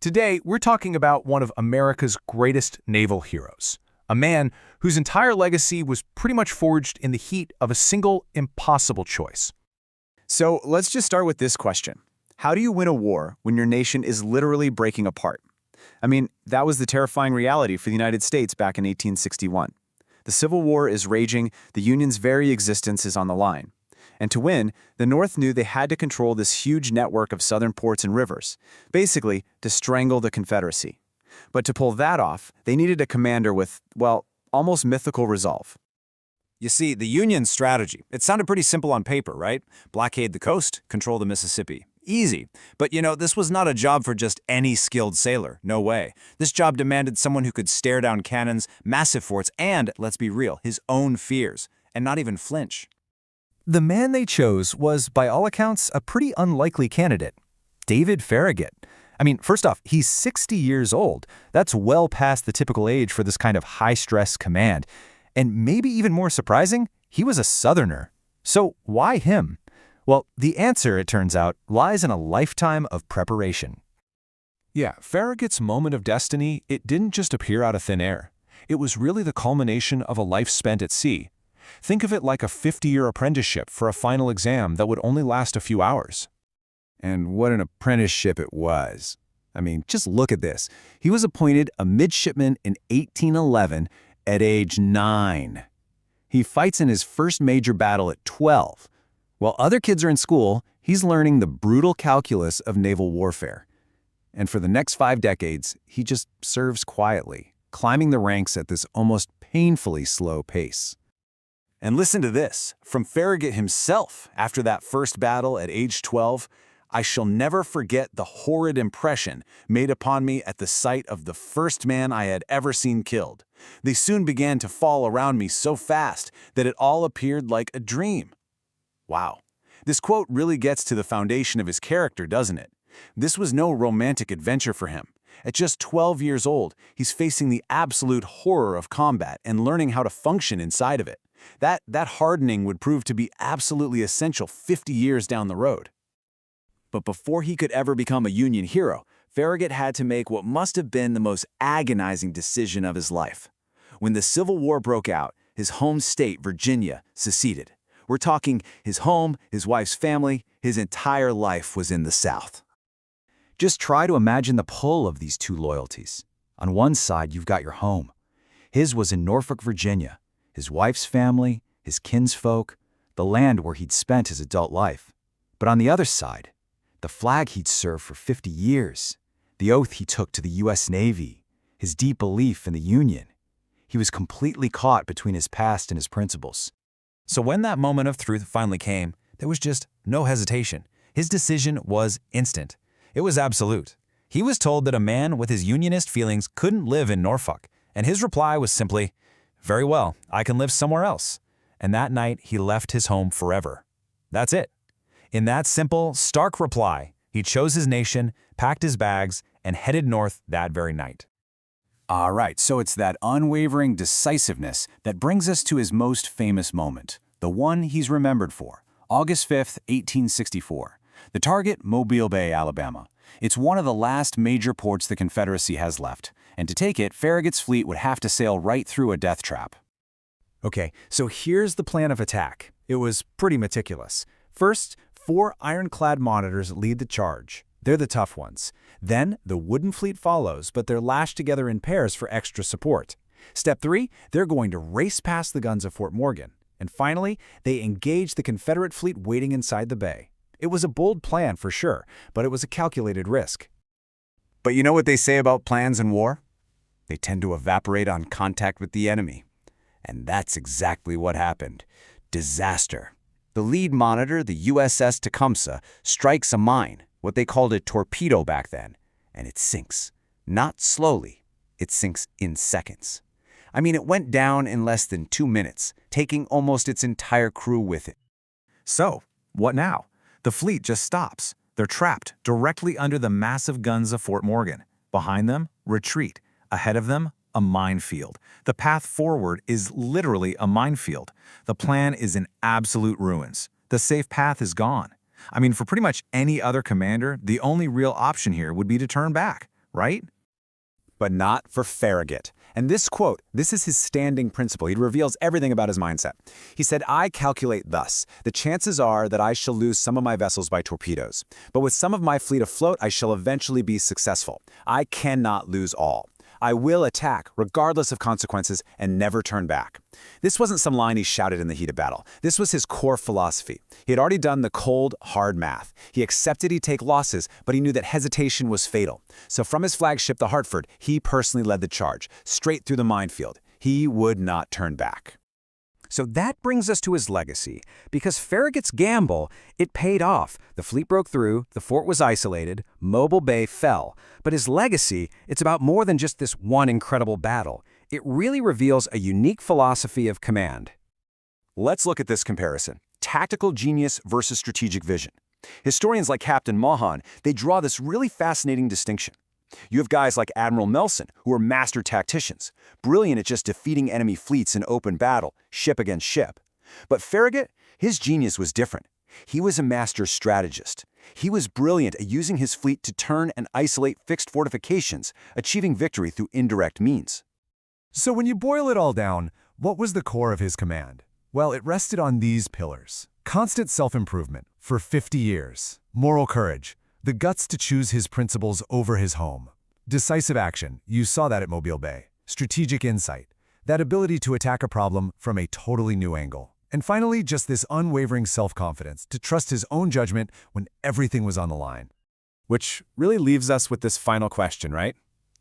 Today, we're talking about one of America's greatest naval heroes, a man whose entire legacy was pretty much forged in the heat of a single impossible choice. So let's just start with this question. How do you win a war when your nation is literally breaking apart? I mean, that was the terrifying reality for the United States back in 1861. The Civil War is raging, the Union's very existence is on the line. And to win, the North knew they had to control this huge network of southern ports and rivers, basically to strangle the Confederacy. But to pull that off, they needed a commander with, well, almost mythical resolve. You see, the Union's strategy, it sounded pretty simple on paper, right? Blockade the coast, control the Mississippi. Easy. But this was not a job for just any skilled sailor. No way. This job demanded someone who could stare down cannons, massive forts, and, let's be real, his own fears, and not even flinch. The man they chose was, by all accounts, a pretty unlikely candidate. David Farragut. I mean, first off, he's 60 years old. That's well past the typical age for this kind of high-stress command. And maybe even more surprising, he was a Southerner. So why him? Well, the answer, it turns out, lies in a lifetime of preparation. Yeah, Farragut's moment of destiny, it didn't just appear out of thin air. It was really the culmination of a life spent at sea. Think of it like a 50-year apprenticeship for a final exam that would only last a few hours. And what an apprenticeship it was. I mean, just look at this. He was appointed a midshipman in 1811 at age 9. He fights in his first major battle at 12. While other kids are in school, he's learning the brutal calculus of naval warfare. And for the next 5 decades, he just serves quietly, climbing the ranks at this almost painfully slow pace. And listen to this, from Farragut himself after that first battle at age 12, "I shall never forget the horrid impression made upon me at the sight of the first man I had ever seen killed. They soon began to fall around me so fast that it all appeared like a dream." Wow. This quote really gets to the foundation of his character, doesn't it? This was no romantic adventure for him. At just 12 years old, he's facing the absolute horror of combat and learning how to function inside of it. That hardening would prove to be absolutely essential 50 years down the road. But before he could ever become a Union hero, Farragut had to make what must have been the most agonizing decision of his life. When the Civil War broke out, his home state, Virginia, seceded. We're talking his home, his wife's family, his entire life was in the South. Just try to imagine the pull of these two loyalties. On one side, you've got your home. His was in Norfolk, Virginia. His wife's family, his kinsfolk, the land where he'd spent his adult life. But on the other side, the flag he'd served for 50 years, the oath he took to the U.S. Navy, his deep belief in the Union. He was completely caught between his past and his principles. So when that moment of truth finally came, there was just no hesitation. His decision was instant. It was absolute. He was told that a man with his Unionist feelings couldn't live in Norfolk, and his reply was simply, "Very well, I can live somewhere else." And that night, he left his home forever. That's it. In that simple, stark reply, he chose his nation, packed his bags, and headed north that very night. All right, so it's that unwavering decisiveness that brings us to his most famous moment, the one he's remembered for, August 5th, 1864. The target, Mobile Bay, Alabama. It's one of the last major ports the Confederacy has left, and to take it, Farragut's fleet would have to sail right through a death trap. Okay, so here's the plan of attack. It was pretty meticulous. First, 4 ironclad monitors lead the charge. They're the tough ones. Then, the wooden fleet follows, but they're lashed together in pairs for extra support. Step 3, they're going to race past the guns of Fort Morgan. And finally, they engage the Confederate fleet waiting inside the bay. It was a bold plan for sure, but it was a calculated risk. But you know what they say about plans in war? They tend to evaporate on contact with the enemy. And that's exactly what happened. Disaster. The lead monitor, the USS Tecumseh, strikes a mine, what they called a torpedo back then, and it sinks. Not slowly, it sinks in seconds. I mean, it went down in less than 2 minutes, taking almost its entire crew with it. So, what now? The fleet just stops. They're trapped directly under the massive guns of Fort Morgan. Behind them, retreat. Ahead of them, a minefield. The path forward is literally a minefield. The plan is in absolute ruins. The safe path is gone. I mean, for pretty much any other commander, the only real option here would be to turn back, right? But not for Farragut. And this quote, this is his standing principle. He reveals everything about his mindset. He said, "I calculate thus. The chances are that I shall lose some of my vessels by torpedoes. But with some of my fleet afloat, I shall eventually be successful. I cannot lose all. I will attack, regardless of consequences, and never turn back." This wasn't some line he shouted in the heat of battle. This was his core philosophy. He had already done the cold, hard math. He accepted he'd take losses, but he knew that hesitation was fatal. So from his flagship, the Hartford, he personally led the charge, straight through the minefield. He would not turn back. So that brings us to his legacy. Because Farragut's gamble, it paid off. The fleet broke through, the fort was isolated, Mobile Bay fell. But his legacy, it's about more than just this one incredible battle. It really reveals a unique philosophy of command. Let's look at this comparison. Tactical genius versus strategic vision. Historians like Captain Mahan, they draw this really fascinating distinction. You have guys like Admiral Nelson, who are master tacticians, brilliant at just defeating enemy fleets in open battle, ship against ship. But Farragut, his genius was different. He was a master strategist. He was brilliant at using his fleet to turn and isolate fixed fortifications, achieving victory through indirect means. So when you boil it all down, what was the core of his command? Well, it rested on these pillars. Constant self-improvement for 50 years. Moral courage. The guts to choose his principles over his home. Decisive action. You saw that at Mobile Bay. Strategic insight. That ability to attack a problem from a totally new angle. And finally, just this unwavering self-confidence to trust his own judgment when everything was on the line. Which really leaves us with this final question, right?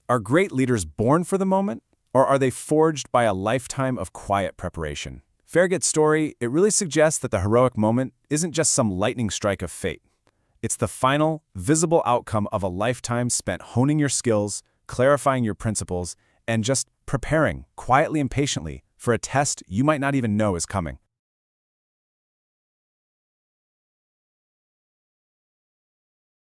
Are great leaders born for the moment, or are they forged by a lifetime of quiet preparation? Farragut's story, it really suggests that the heroic moment isn't just some lightning strike of fate. It's the final, visible outcome of a lifetime spent honing your skills, clarifying your principles, and just preparing, quietly and patiently, for a test you might not even know is coming.